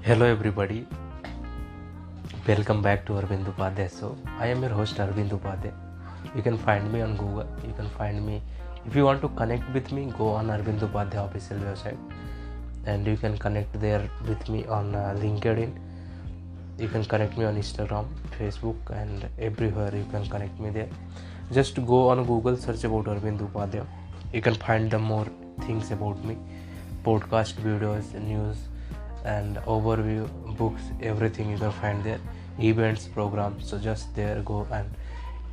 Hello everybody, welcome back to Arvind Upadhyay Show. I am your host Arvind Upadhyay. You can find me on Google. You can find me, if you want to connect with me, go on Arvind Upadhyay official website and you can connect there with me on LinkedIn. You can connect me on Instagram, Facebook and everywhere you can connect me there. Just go on Google, search about Arvind Upadhyay. You can find the more things about me, podcast videos, news and overview, books, everything you can find there, events, programs. So just there go, and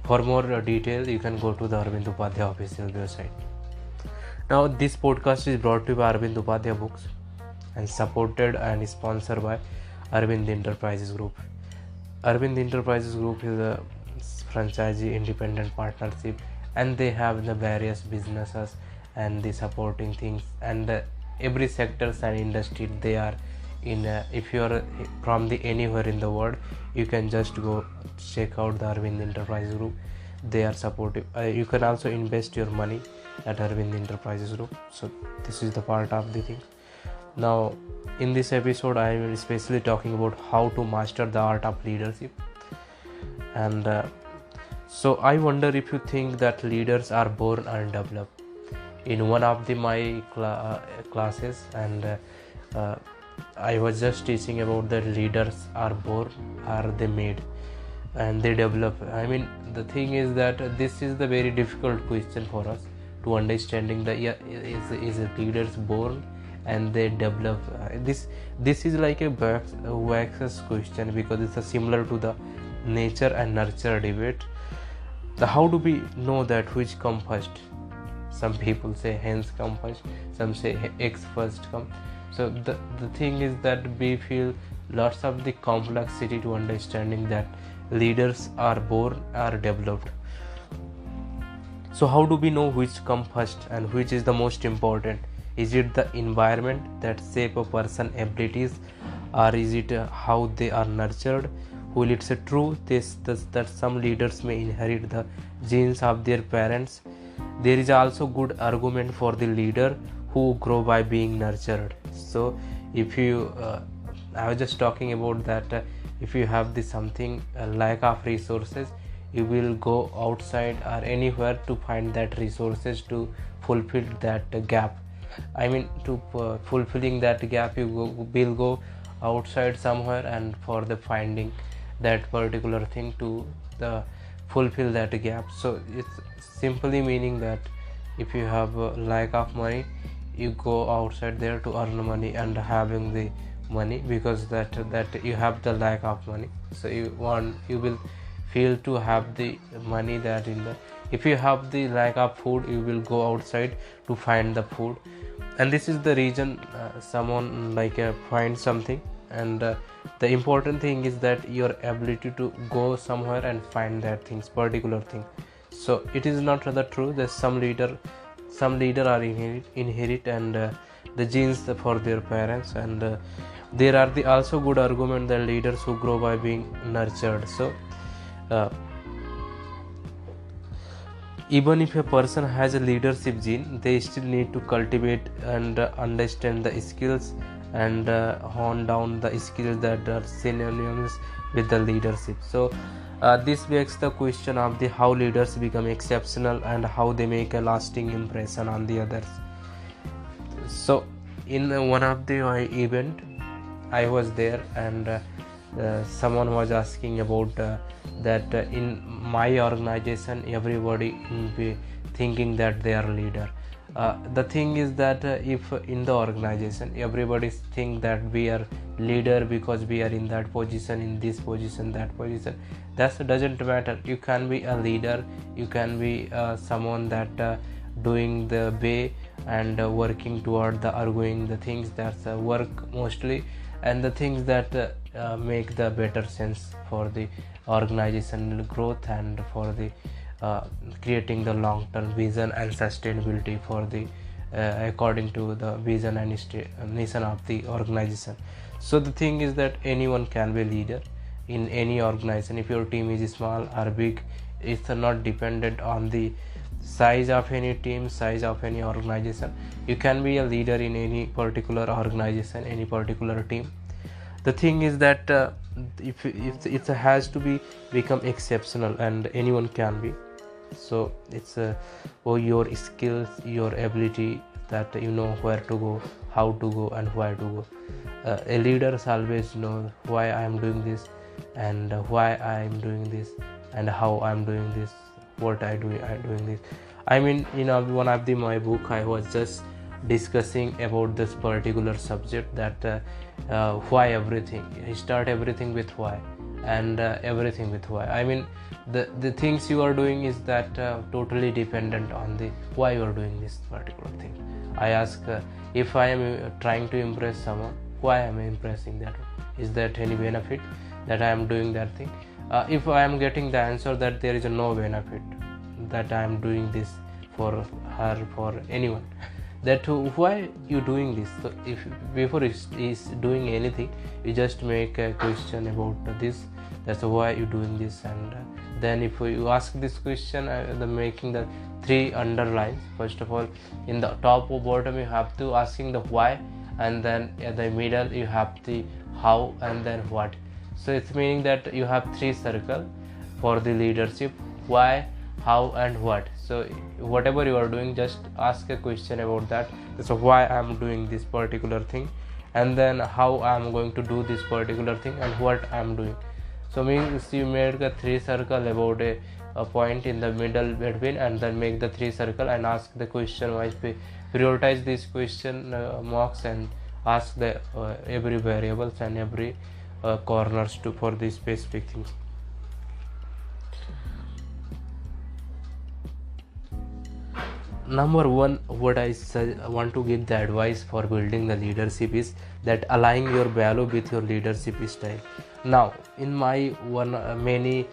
for more detail you can go to the Arvind Upadhyay official website. Now this podcast is brought to you by Arvind Upadhyay Books and supported and sponsored by Arvind Enterprises Group. Arvind Enterprises Group is a franchisee independent partnership, and they have the various businesses and the supporting things and every sectors and industry they are in. If you are from the anywhere in the world, you can just go check out the Arvind Enterprises Group. They are supportive. You can also invest your money at Arvind Enterprises Group. So this is the part of the thing. Now in this episode I am especially talking about how to master the art of leadership. And so I wonder if you think that leaders are born and developed. In one of my classes, and I was just teaching about that leaders are born, are they made, and they develop. I mean, the thing is that this is the very difficult question for us to understanding the is leaders born and they develop. This is like a wax question, because it's similar to the nature and nurture debate. How do we know that which come first? Some people say hens come first, some say eggs first come. So the thing is that we feel lots of the complexity to understanding that leaders are born or developed. So how do we know which come first and which is the most important? Is it the environment that shape a person's abilities, or is it how they are nurtured? Will it's true that some leaders may inherit the genes of their parents? There is also good argument for the leader who grow by being nurtured. So if you I was just talking about that if you have the something lack of resources, you will go outside or anywhere to find that resources to fulfill that gap. I mean, to fulfilling that gap, you will go outside somewhere and for the finding that particular thing to the fulfill that gap. So it's simply meaning that if you have a lack of money, you go outside there to earn money and having the money, because that you have the lack of money. So you will feel to have the money that in the, if you have the lack of food, you will go outside to find the food. And this is the reason someone find something, and the important thing is that your ability to go somewhere and find that things, particular thing. So it is not rather true that some leader are inherit and the genes for their parents, and there are the also good argument that leaders who grow by being nurtured. So even if a person has a leadership gene, they still need to cultivate and understand the skills and hone down the skills that are synonymous with the leadership. So this begs the question of the how leaders become exceptional and how they make a lasting impression on the others. So in one of the event I was there, and someone was asking about that in my organization everybody be thinking that they are leader. The thing is that if in the organization everybody think that we are leader because we are in that position, in this position, that position, that doesn't matter. You can be a leader, you can be someone that doing the way and working toward the arguing the things that's work mostly, and the things that make the better sense for the organizational growth and for the creating the long-term vision and sustainability for the according to the vision and mission of the organization. So the thing is that anyone can be leader in any organization. If your team is small or big, it's not dependent on the size of any team, size of any organization. You can be a leader in any particular organization, any particular team. The thing is that if it has to be become exceptional, and anyone can be. So it's your skills, your ability, that you know where to go, how to go, and where to go. A leader always know why I am doing this, and why I am doing this, and how I am doing this, what I doing this. I mean, one of my book, I was just discussing about this particular subject, that why everything. I start everything with why, and everything with why. I mean, the things you are doing is that totally dependent on the why you are doing this particular thing. I ask, if I am trying to impress someone, why am I impressing that one? Is that any benefit that I am doing that thing? If I am getting the answer that there is no benefit, that I am doing this for her, for anyone, that why you doing this? So if before is doing anything, you just make a question about this, that's why you doing this. And then if you ask this question, the making the 3 underlines. First of all, in the top or bottom, you have to asking the why, and then at the middle you have the how, and then what. So it's meaning that you have 3 circles for the leadership: why, how, and what. So whatever you are doing, just ask a question about that. So why I am doing this particular thing, and then how I am going to do this particular thing, and what I am doing. So means you make a 3 circle about a point in the middle between, and then make the 3 circle and ask the question wise. Prioritize this question marks, and ask the every variables and every corners to for these specific things. Number 1, what I want to give the advice for building the leadership is that align your value with your leadership style. Now, in my many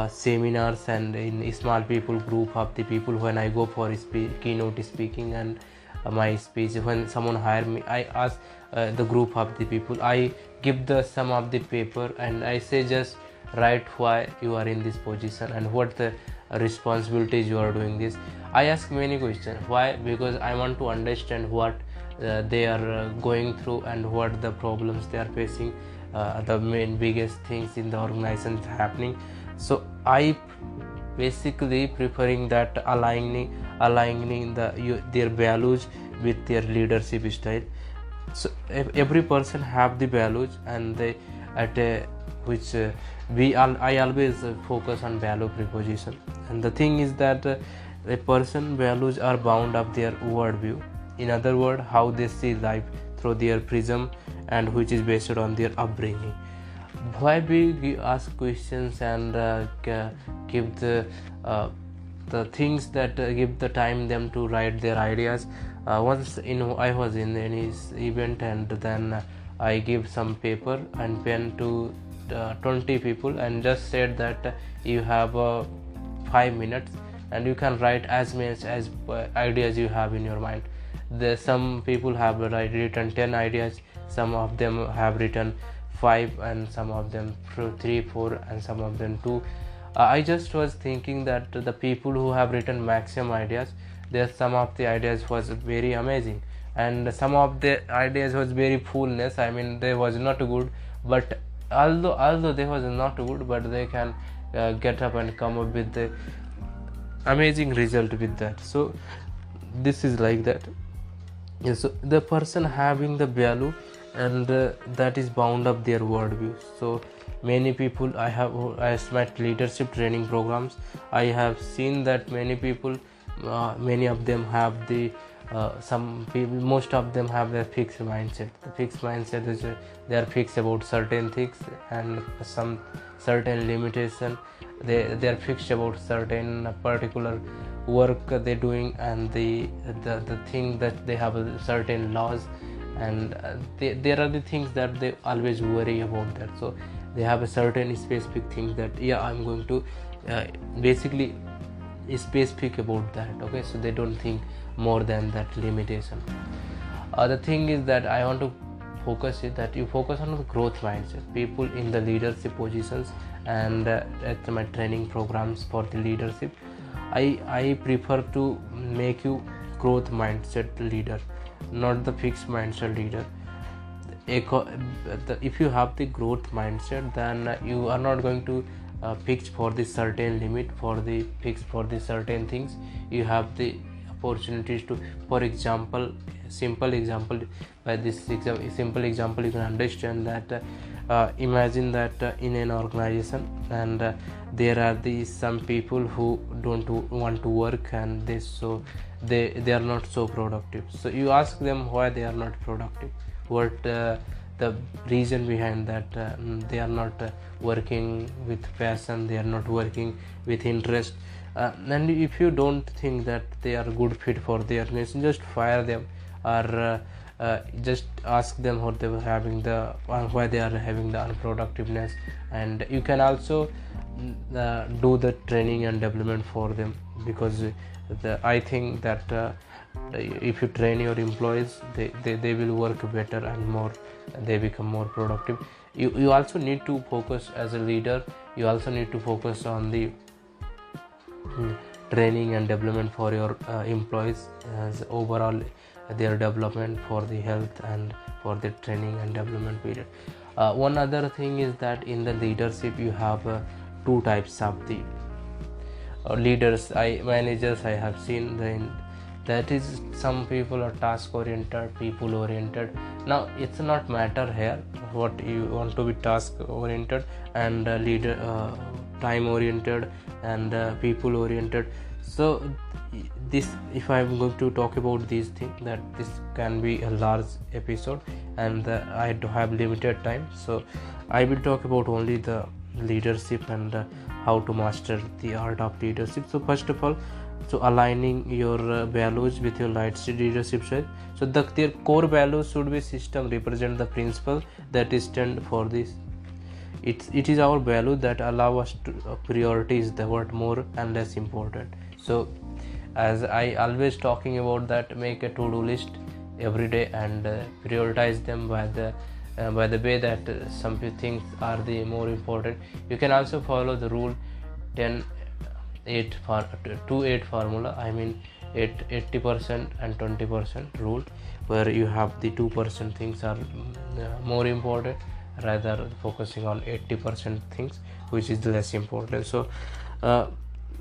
seminars and in small people group of the people, when I go for keynote speaking and my speech, when someone hire me, I ask the group of the people, I give the some of the paper, and I say just write why you are in this position and what the responsibilities you are doing this. I ask many questions. Why? Because I want to understand what they are going through, and what the problems they are facing, the main biggest things in the organization happening. So I basically preferring that aligning their values with their leadership style. So every person have the values, and they at a which I always focus on value preposition. And the thing is that a person values are bound up their worldview. In other words, how they see life through their prism, and which is based on their upbringing. Why we ask questions and give the things that give the time them to write their ideas. Once I was in any event, and then I give some paper and pen to 20 people, and just said that you have 5 minutes, and you can write as much as ideas you have in your mind. Some people have written 10 ideas, some of them have written 5, and some of them 3, 4, and some of them 2. I just was thinking that the people who have written maximum ideas, some of the ideas was very amazing, and some of the ideas was very fullness. I mean, they was not good, but although they was not good, but they can get up and come up with the amazing result with that. So this is like that. Yeah, so the person having the value, and that is bound up their worldview. So many people I met leadership training programs, I have seen that many people, many of them have the some people, most of them have a fixed mindset. The fixed mindset is they are fixed about certain things, and some certain limitation. They are fixed about certain particular work they're doing, and the thing that they have a certain laws, and there are the things that they always worry about that. So they have a certain specific thing that I'm going to basically specific about that. Okay, so they don't think more than that limitation. The thing is that I want to focus is that you focus on the growth mindset. People in the leadership positions, and at my training programs for the leadership, I prefer to make you growth mindset leader, not the fixed mindset leader. if you have the growth mindset, then you are not going to fix for the certain limit, for the fix for the certain things. You have the opportunities to, for example, simple example, by this simple example you can understand that imagine that in an organization, and there are some people who don't want to work, and they are not so productive. So you ask them why they are not productive, what the reason behind that. They are not working with passion, they are not working with interest, and if you don't think that they are good fit for the organization, just fire them, or just ask them what they were having why they are having the unproductiveness. And you can also do the training and development for them, because I think that if you train your employees, they will work better and more, they become more productive. You also need to focus as a leader, you also need to focus on the training and development for your employees, as overall their development, for the health and for the training and development period. One other thing is that in the leadership you have two types of the managers I have seen. That is, some people are task oriented, people oriented. Now it's not matter here what you want to be, task oriented and leader time oriented and people oriented. So this, if I'm going to talk about these things, that this can be a large episode, and I do have limited time, so I will talk about only the leadership and how to master the art of leadership. So first of all, so aligning your values with your leadership style. So their core values should be system represent the principle that is stand for this. It is our value that allow us to priorities the what more and less important. So as I always talking about that, make a to-do list every day and prioritize them by the way that some things are the more important. You can also follow the rule 10-8 2-8 formula, I mean 80% and 20% rule, where you have the 2% things are more important, rather focusing on 80% things which is less important. So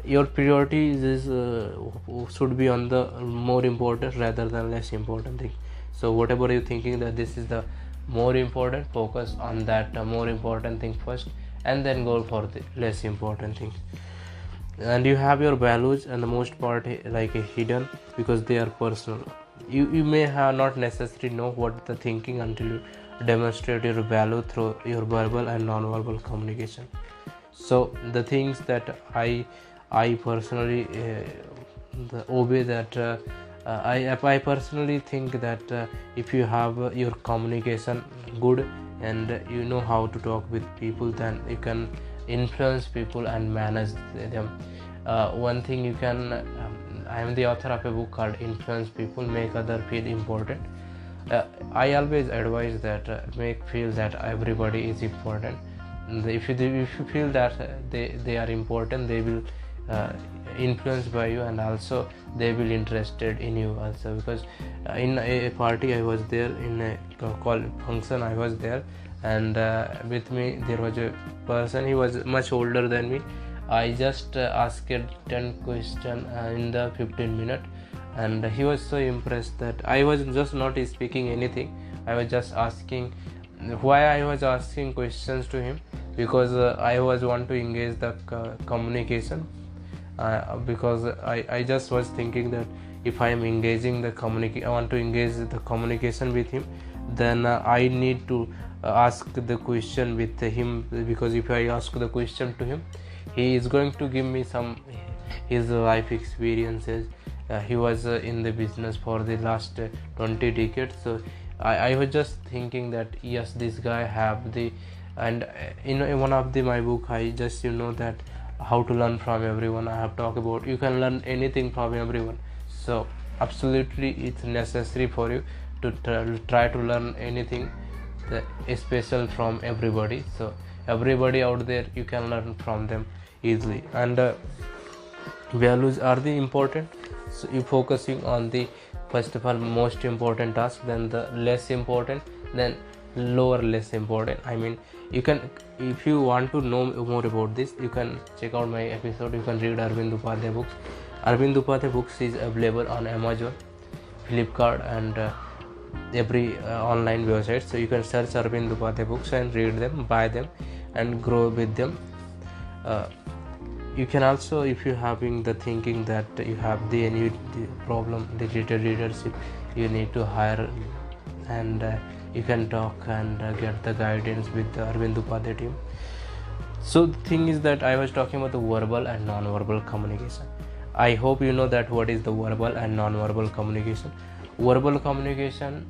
your priorities is should be on the more important rather than less important thing. So whatever you're thinking that this is the more important, focus on that more important thing first, and then go for the less important things. And you have your values, and the most part like hidden, because they are personal. You may have not necessarily know what the thinking until you demonstrate your value through your verbal and non-verbal communication. So the things that I personally obey, that I personally think that if you have your communication good and you know how to talk with people, then you can influence people and manage them. One thing you can I am the author of a book called Influence People, Make Others Feel Important. I always advise that make feel that everybody is important. If you feel that they are important, they will influenced by you, and also they will interested in you also. Because in a party I was there, in a call function I was there, and with me there was a person. He was much older than me. I just asked 10 questions in the 15 minutes, and he was so impressed that I was just not speaking anything. I was just asking. Why I was asking questions to him? Because I was want to engage the communication. Because I just was thinking that if I am engaging I want to engage the communication with him, then I need to ask the question with him, because if I ask the question to him, he is going to give me some his life experiences. He was in the business for the last 20 decades. So I was just thinking that yes, this guy have the, and in one of my book I just that how to learn from everyone. I have talked about you can learn anything from everyone. So absolutely it's necessary for you to try to learn anything special from everybody. So everybody out there, you can learn from them easily. And values are the important. So you focusing on the first of all most important task, then the less important, then lower, less important. I mean, you can, if you want to know more about this, you can check out my episode. You can read Arvind Upadhyay books. Arvind Upadhyay books is available on Amazon, Flipkart, and every online website. So you can search Arvind Upadhyay books and read them, buy them, and grow with them. You can also, if you're having the thinking that you have any problem related leadership, you need to hire, and you can talk and get the guidance with the Arvind Upadhyay team. So the thing is that I was talking about the verbal and non-verbal communication. I hope you know that what is the verbal and non-verbal communication. Verbal communication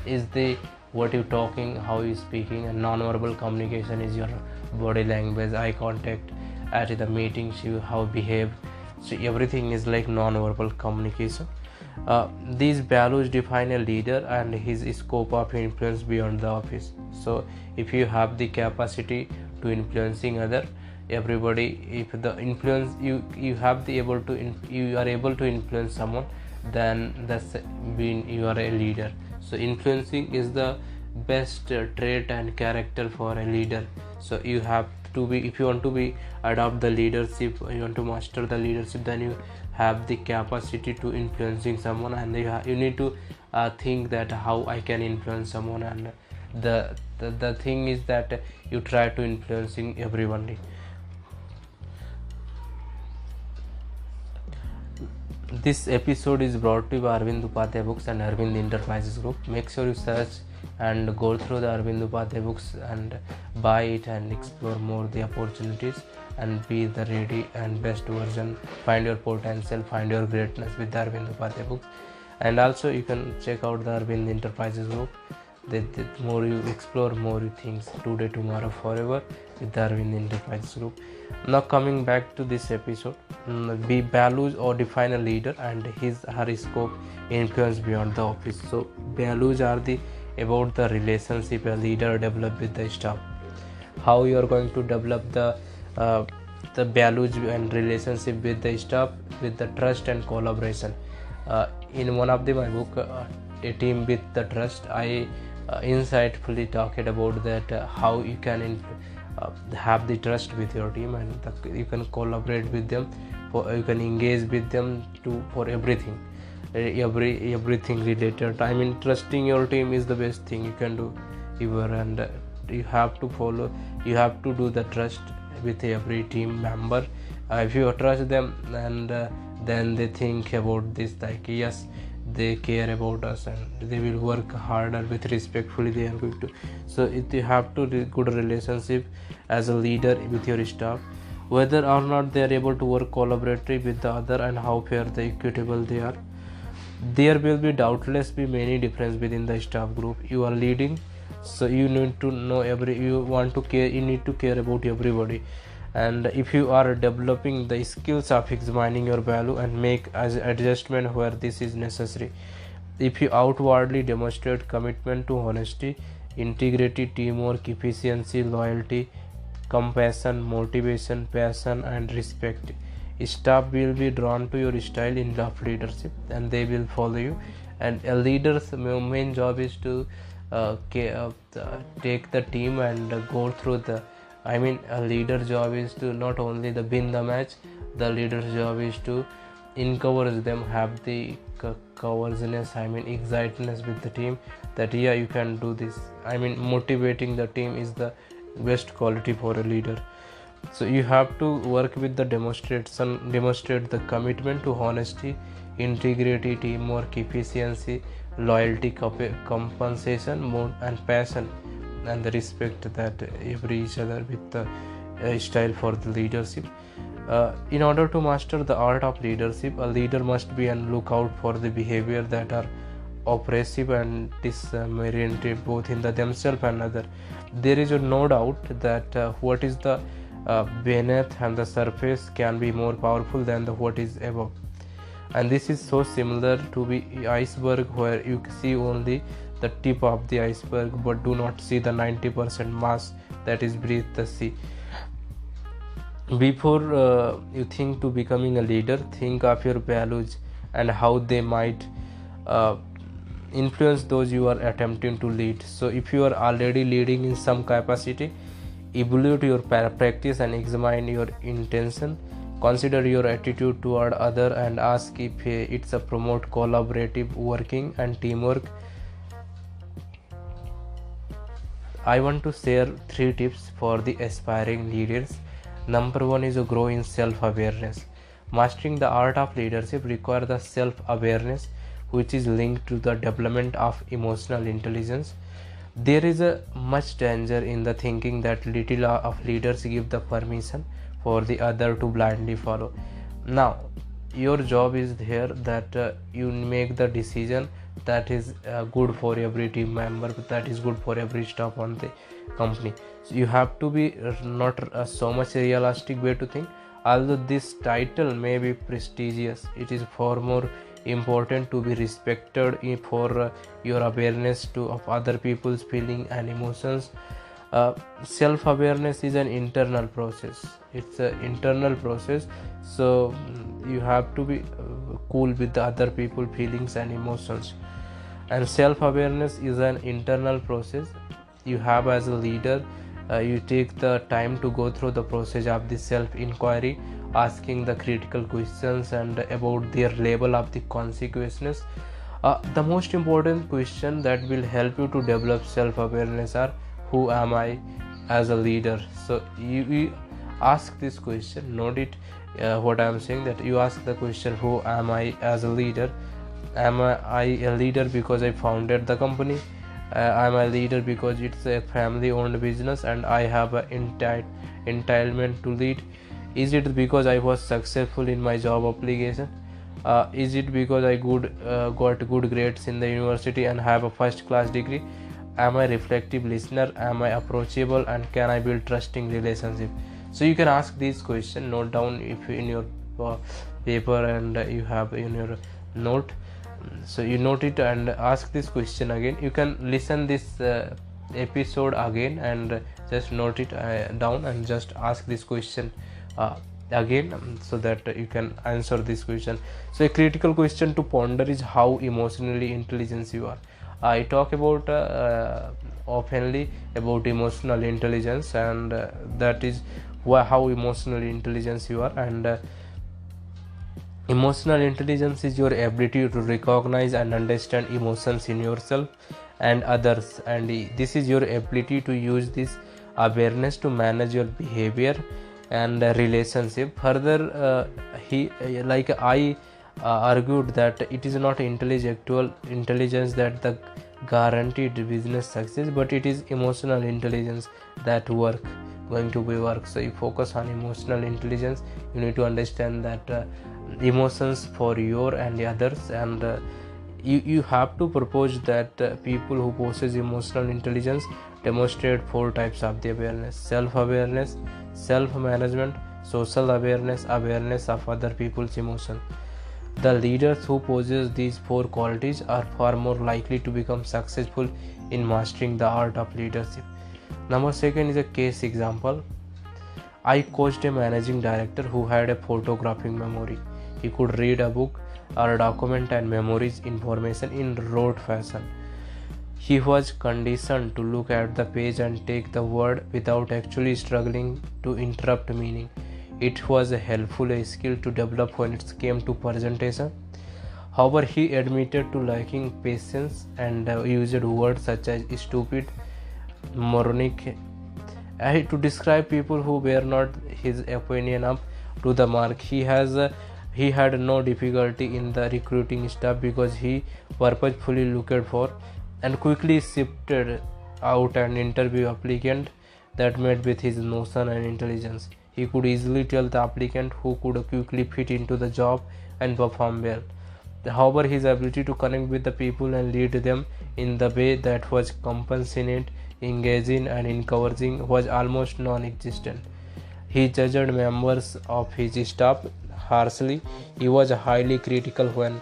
is the what you're talking, how you're speaking, and non-verbal communication is your body language, eye contact, at the meetings you how behave. So everything is like non-verbal communication. These values define a leader and his scope of influence beyond the office. So if you have the capacity to influencing other, everybody, if the influence you have the able to you are able to influence someone, then that's being you are a leader. So influencing is the best trait and character for a leader. So you have to be, if you want to be adopt the leadership, you want to master the leadership, then you have the capacity to influencing someone, and you need to think that how I can influence someone, and the thing is that you try to influencing everyone. This episode is brought to you by Arvind Upadhyay books and Arvind Enterprises Group. Make sure you search and go through the Arvind Upadhyay books and buy it and explore more the opportunities and be the ready and best version. Find your potential, find your greatness with the Arvind Upadhyay books. And also you can check out the Arvind Enterprises Group. The more you explore, more you things today, tomorrow, forever with the Arvind Enterprises Group. Now coming back to this episode, be values or define a leader and her scope influence beyond the office. So values are about the relationship a leader develop with the staff. How you are going to develop the values and relationship with the staff, with the trust and collaboration. In one of my book, A Team with the Trust, I insightfully talked about that how you can have the trust with your team, and you can collaborate with them, you can engage with them for everything, everything related. I mean, trusting your team is the best thing you can do ever, and you have to do the trust with every team member. If you trust them, and then they think about this, like yes, they care about us and they will work harder with respectfully they are going to. So you have to good relationship as a leader with your staff, whether or not they are able to work collaboratively with the other, and how fair the equitable they are. There will be doubtless be many difference within the staff group you are leading. So you need to know you need to care about everybody. And if you are developing the skills of examining your value and make as adjustment where this is necessary, if you outwardly demonstrate commitment to honesty, integrity, teamwork, efficiency, loyalty, compassion, motivation, passion, and respect, staff will be drawn to your style of leadership and they will follow you. And a leader's main job is to take the team and go through a leader's job is to not only win the match, the leader's job is to encourage them, have the courageousness, excitedness with the team, that yeah, you can do this. Motivating the team is the best quality for a leader. So you have to work with the demonstrate the commitment to honesty, integrity, teamwork, efficiency, loyalty, compensation, and passion, and the respect that every each other with the style for the leadership. In order to master the art of leadership, a leader must be on lookout for the behavior that are oppressive and discriminatory both in themselves and other. There is no doubt that what is the beneath and the surface can be more powerful than what is above. And this is so similar to the iceberg, where you see only the tip of the iceberg but do not see the 90% mass that is beneath the sea. Before you think to becoming a leader, think of your values and how they might influence those you are attempting to lead. So if you are already leading in some capacity, evaluate your practice and examine your intention. Consider your attitude toward other and ask if it's a promote collaborative working and teamwork. I want to share 3 tips for the aspiring leaders. Number 1 is to grow in self-awareness. Mastering the art of leadership requires the self-awareness, which is linked to the development of emotional intelligence. There is a much danger in the thinking that little of leaders give the permission for the other to blindly follow. Now, your job is here that you make the decision that is good for every team member, that is good for every staff on the company. So you have to be not so much realistic way to think. Although this title may be prestigious, it is far more important to be respected for your awareness of other people's feeling and emotions. Self-awareness is an internal process. It's an internal process, so you have to be cool with the other people feelings and emotions. And self-awareness is an internal process you have as a leader. You take the time to go through the process of the self-inquiry, asking the critical questions and about their level of the consequences. The most important question that will help you to develop self-awareness are, who am I as a leader? So you ask this question, note it, what I am saying, that you ask the question, who am I as a leader? Am I a leader because I founded the company? I'm a leader because it's a family owned business and I have an entitlement to lead? Is it because I was successful in my job application? Is it because I got good grades in the university and have a first class degree? Am I a reflective listener? Am I approachable, and can I build trusting relationship? So you can ask these questions, note down if in your paper and you have in your note. So you note it and ask this question again. You can listen this episode again and just note it down and just ask this question again, so that you can answer this question. So a critical question to ponder is how emotionally intelligent you are. I talk about oftenly about emotional intelligence, and that is how emotionally intelligent you are. And emotional intelligence is your ability to recognize and understand emotions in yourself and others, and this is your ability to use this awareness to manage your behavior and relationship. Further, I argued that it is not intellectual intelligence that the guaranteed business success, but it is emotional intelligence that going to be work. So you focus on emotional intelligence. You need to understand that emotions for your and the others, and you have to propose that people who possess emotional intelligence demonstrate 4 types of the awareness: self-awareness, self-management, social awareness, awareness of other people's emotion. The leaders who possess these 4 qualities are far more likely to become successful in mastering the art of leadership. Number 2 is a case example. I coached a managing director who had a photographic memory. He could read a book or a document and memorize information in rote fashion. He was conditioned to look at the page and take the word without actually struggling to interrupt meaning. It was a helpful skill to develop when it came to presentation. However, he admitted to lacking patience and used words such as stupid, moronic, to describe people who were not his opinion up to the mark. He had no difficulty in the recruiting staff because he purposefully looked for and quickly shifted out an interview applicant that met with his notion and intelligence. He could easily tell the applicant who could quickly fit into the job and perform well. However, his ability to connect with the people and lead them in the way that was compassionate, engaging, and encouraging was almost non-existent. He judged members of his staff harshly. He was highly critical when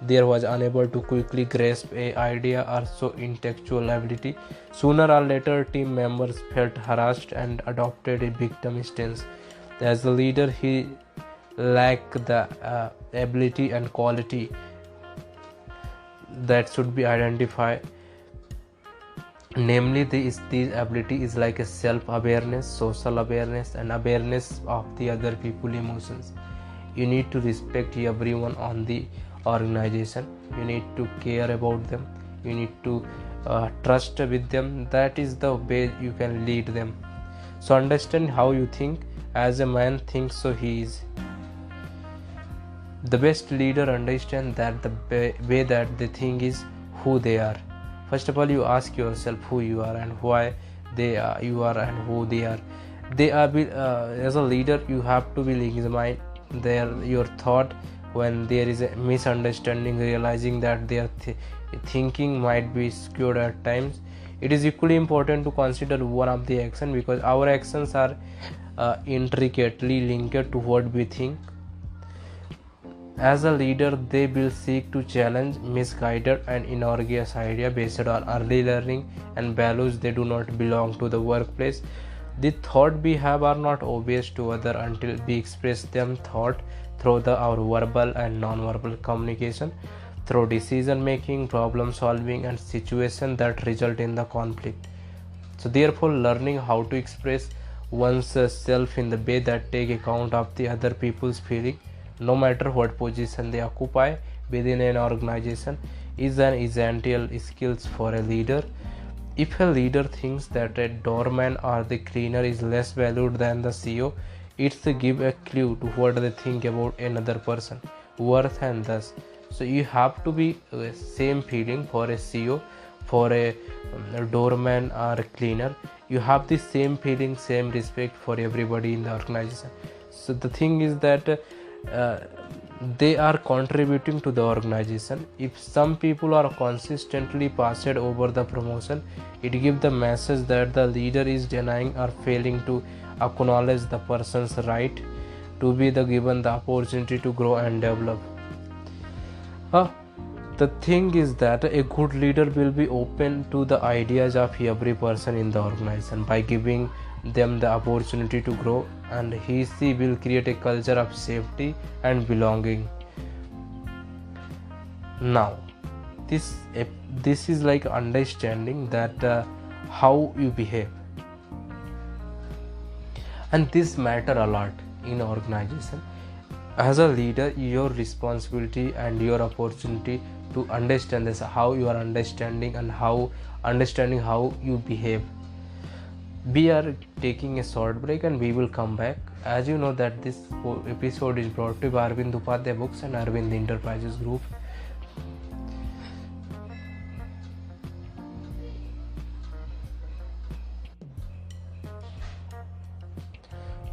there was unable to quickly grasp an idea or show intellectual ability. Sooner or later, team members felt harassed and adopted a victim stance. As a leader, he lacked the ability and quality that should be identified. Namely, these ability is like a self-awareness, social awareness, and awareness of the other people emotions. You need to respect everyone on the organization. You need to care about them. You need to trust with them. That is the way you can lead them. So understand how you think. As a man thinks, so he is. The best leader understands that the way that they think is who they are. First of all, you ask yourself who you are and why you are and who they are. As a leader, you have to be examine your thought when there is a misunderstanding, realizing that their thinking might be skewed at times. It is equally important to consider one of the action, because our actions are intricately linked to what we think. As a leader, they will seek to challenge misguided and innocuous ideas based on early learning and values. They do not belong to the workplace. The thoughts we have are not obvious to others until we express them through our verbal and non-verbal communication, through decision making, problem solving, and situations that result in the conflict. So therefore, learning how to express oneself in the way that take account of the other people's feeling, no matter what position they occupy within an organization, is an essential skill for a leader. If a leader thinks that a doorman or the cleaner is less valued than the CEO, it's to give a clue to what they think about another person, worth and thus. So you have to be same feeling for a CEO, for a doorman or a cleaner. You have the same feeling, same respect for everybody in the organization. So the thing is that they are contributing to the organization. If some people are consistently passed over the promotion, it gives the message that the leader is denying or failing to acknowledge the person's right to be given the opportunity to grow and develop. The thing is that a good leader will be open to the ideas of every person in the organization by giving them the opportunity to grow, and she will create a culture of safety and belonging. Now, this is like understanding that how you behave, and this matter a lot in organization. As a leader, your responsibility and your opportunity to understand this, how you are understanding and how you behave. We are taking a short break and we will come back. As you know that this episode is brought to you by Arvind Upadhyay Books and Arvind Enterprises Group.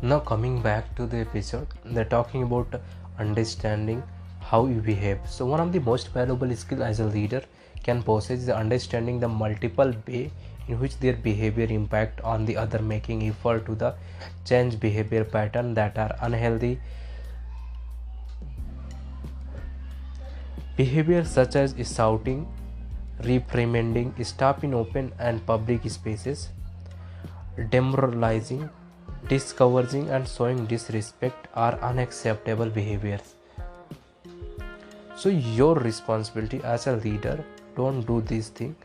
Now coming back to the episode, they're talking about understanding how you behave. So one of the most valuable skills as a leader can possess is understanding the multiple way in which their behavior impact on the other, making effort to the change behavior pattern that are unhealthy. Behavior such as shouting, reprimanding staff in open and public spaces, demoralizing, discouraging and showing disrespect are unacceptable behaviors. So your responsibility as a leader, don't do these things.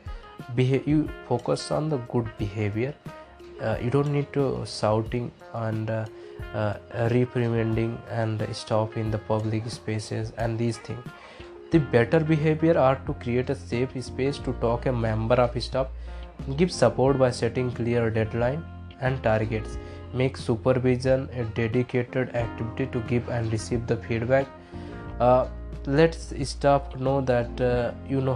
You focus on the good behavior. You don't need to shouting and reprimanding and stop in the public spaces and these things. The better behavior are to create a safe space to talk a member of staff, give support by setting clear deadline and targets, make supervision a dedicated activity to give and receive the feedback. Let's staff know that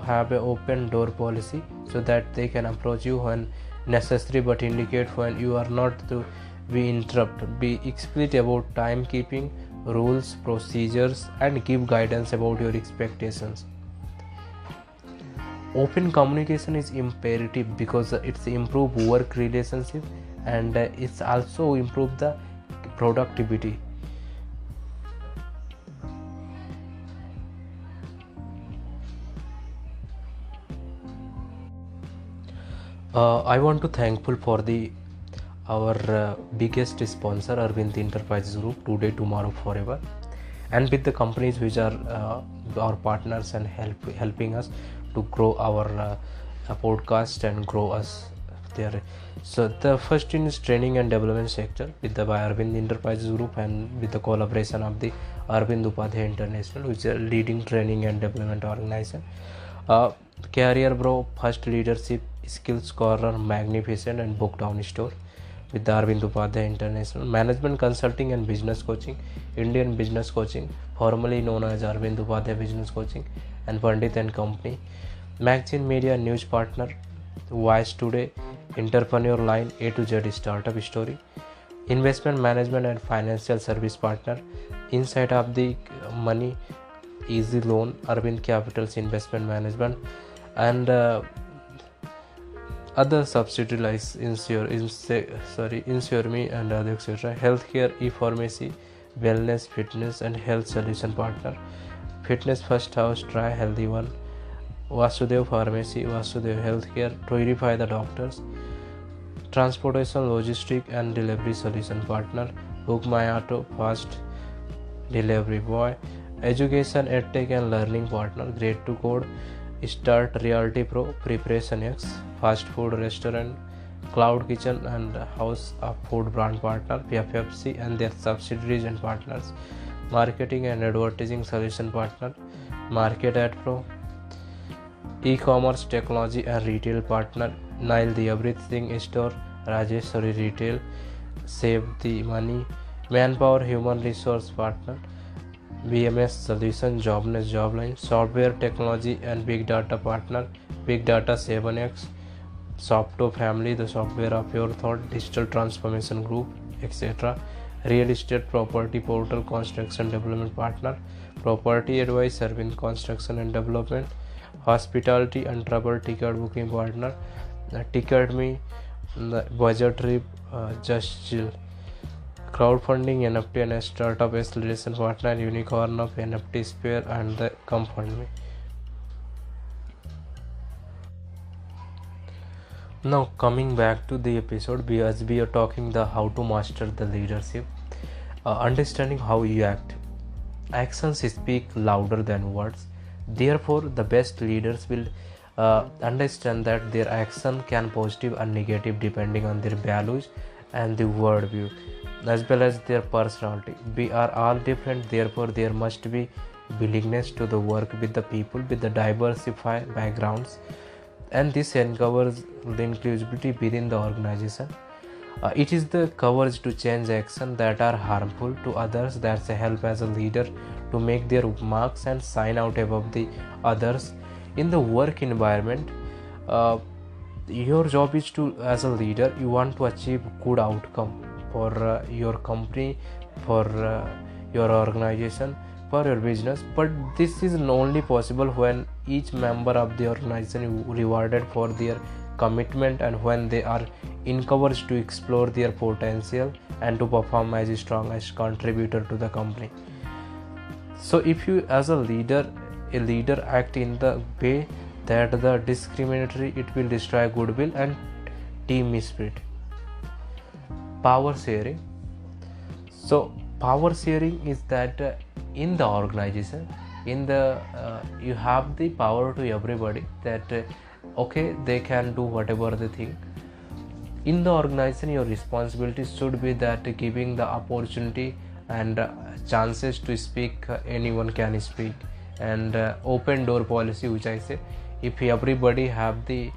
have an open door policy so that they can approach you when necessary, but indicate when you are not to be interrupted. Be explicit about timekeeping, rules, procedures, and give guidance about your expectations. Open communication is imperative because it's improve work relationship and it's also improve the productivity. I want to thankful for our biggest sponsor, Arvind Enterprises Group, today, tomorrow, forever. and with the companies which are our partners and helping us to grow our podcast and grow us there. So the first is training and development sector with the Arvind Enterprises Group and with the collaboration of the Arvind Upadhyay International, which is a leading training and development organization. Career Bro, First Leadership Skills Corner, Magnificent and Book Down Store with the Arvind Upadhyay International. Management Consulting and Business Coaching, Indian Business Coaching, formerly known as Arvind Upadhyay Business Coaching, and Pandit and Company. Magazine Media News Partner, Voice Today, Entrepreneur Line, A to Z Startup Story. Investment Management and Financial Service Partner, Inside of the Money, Easy Loan, Arvind Capital's Investment Management, and other subsidiaries like Insure Me and other etc. Healthcare, e-pharmacy, wellness, fitness and health solution partner. Fitness First House, Try Healthy One. Vasudev Pharmacy, Vasudev Healthcare, Purify the Doctors. Transportation, Logistic and Delivery Solution Partner. Book My Auto, Fast Delivery Boy. Education, EdTech and Learning Partner. Grade to Code, Start Reality Pro, Preparation X, Fast Food Restaurant, Cloud Kitchen and House of Food Brand Partner, PFFC and their subsidiaries and partners. Marketing and Advertising Solution Partner, Market Ad Pro. E-commerce, Technology and Retail Partner, Nile the Everything Store, Rajeshwari Retail, Save the Money. Manpower, Human Resource Partner, BMS Solution, Jobness Jobline. Software Technology and Big Data Partner, Big Data 7X. Softo Family, the software of your thought, Digital Transformation Group, etc. Real Estate Property Portal, Construction Development Partner. Property Advice, Arvind Construction and Development. Hospitality and Travel Ticket Booking Partner, Ticket Me, the Budget Trip, Just Chill. Crowdfunding, NFT and Startup Acceleration Partner, Unicorn of NFT Sphere and the Come Fund Me. Now coming back to the episode, as we are talking the how to master the leadership, understanding how you act. Actions speak louder than words. Therefore, the best leaders will understand that their action can positive or negative depending on their values and the worldview, as well as their personality. We are all different, therefore there must be willingness to the work with the people with the diversified backgrounds, and this uncovers the inclusivity within the organization. It is the courage to change action that are harmful to others that's a help as a leader to make their marks and sign out above the others in the work environment. Your job is to, as a leader, you want to achieve good outcome for your company, for your organization, for your business, but this is only possible when each member of the organization is rewarded for their commitment and when they are encouraged to explore their potential and to perform as a strongest contributor to the company. So if you as a leader act in the way that the discriminatory, it will destroy goodwill and team spirit. Power sharing. So power sharing is that in the organization, in the you have the power to everybody that okay, they can do whatever they think. In the organization, your responsibility should be that giving the opportunity and chances to speak, anyone can speak, and open door policy, which I say, if everybody have the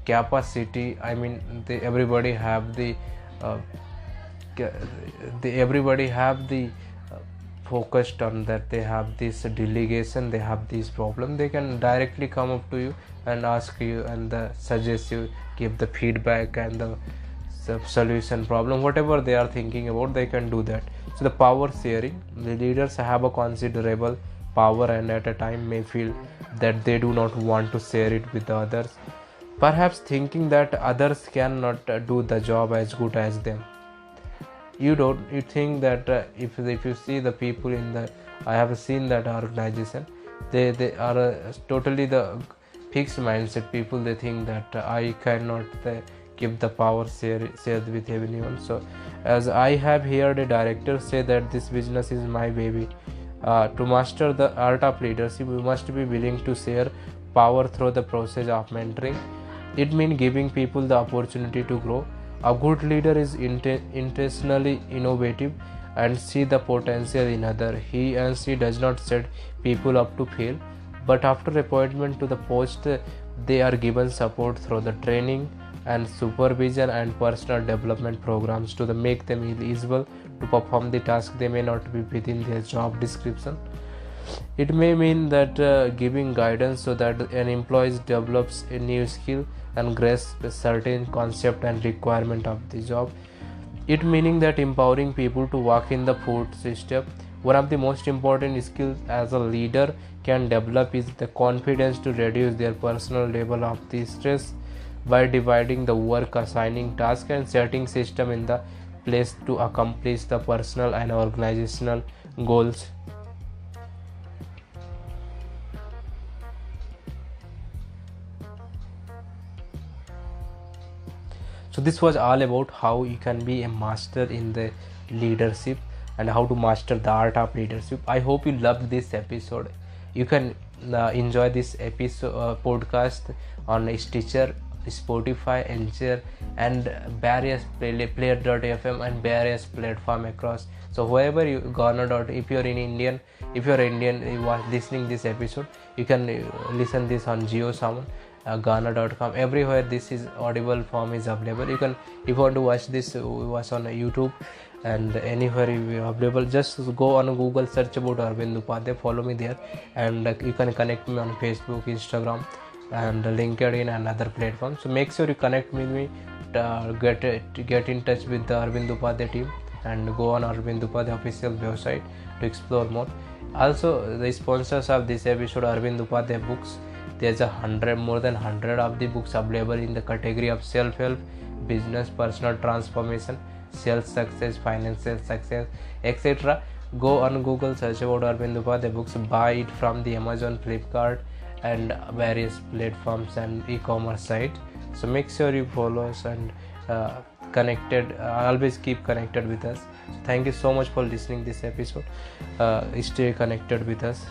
capacity, I mean everybody have the focused on that, they have this delegation, they have this problem, they can directly come up to you and ask you and suggest you, give the feedback and the solution problem, whatever they are thinking about, they can do that. So the power sharing, the leaders have a considerable power and at a time may feel that they do not want to share it with the others, perhaps thinking that others cannot do the job as good as them. You think that if you see the people in the, I have seen that organization, they are totally the fixed mindset people. They think that I cannot give the power share with anyone. So as I have heard a director say that this business is my baby, To master the art of leadership, we must be willing to share power through the process of mentoring. It means giving people the opportunity to grow. A good leader is intentionally innovative and see the potential in others. He and she does not set people up to fail, but after appointment to the post, they are given support through the training and supervision and personal development programs to make them eligible to perform the task they may not be within their job description. It may mean that giving guidance so that an employee develops a new skill and grasps a certain concept and requirement of the job. It meaning that empowering people to walk in the footsteps. One of the most important skills as a leader can develop is the confidence to reduce their personal level of the stress by dividing the work, assigning tasks, and setting system in the place to accomplish the personal and organizational goals. So this was all about how you can be a master in the leadership and how to master the art of leadership. I hope you loved this episode. You can enjoy this episode podcast on Stitcher, Spotify, Anchor, and various player.fm and various platform across. So whoever you gonna if you're Indian, you are listening this episode, you can listen this on JioSaavn, Ghana.com. Everywhere this is audible form is available. You can, if you want to watch this, watch on YouTube and anywhere you are available. Just go on Google, search about Arvind Upadhyay, follow me there, and you can connect me on Facebook, Instagram, and LinkedIn and other platforms. So make sure you connect with me, get in touch with the Arvind Upadhyay team, and go on Arvind Upadhyay official website to explore more. Also, the sponsors of this episode, Arvind Upadhyay Books. There's more than 100 of the books available in the category of self-help, business, personal transformation, sales success, financial success, etc. Go on Google, search about Arvind Upadhyay Books, buy it from the Amazon, Flipkart, and various platforms and e-commerce site. So make sure you follow us and connected. Always keep connected with us. So thank you so much for listening this episode. Stay connected with us.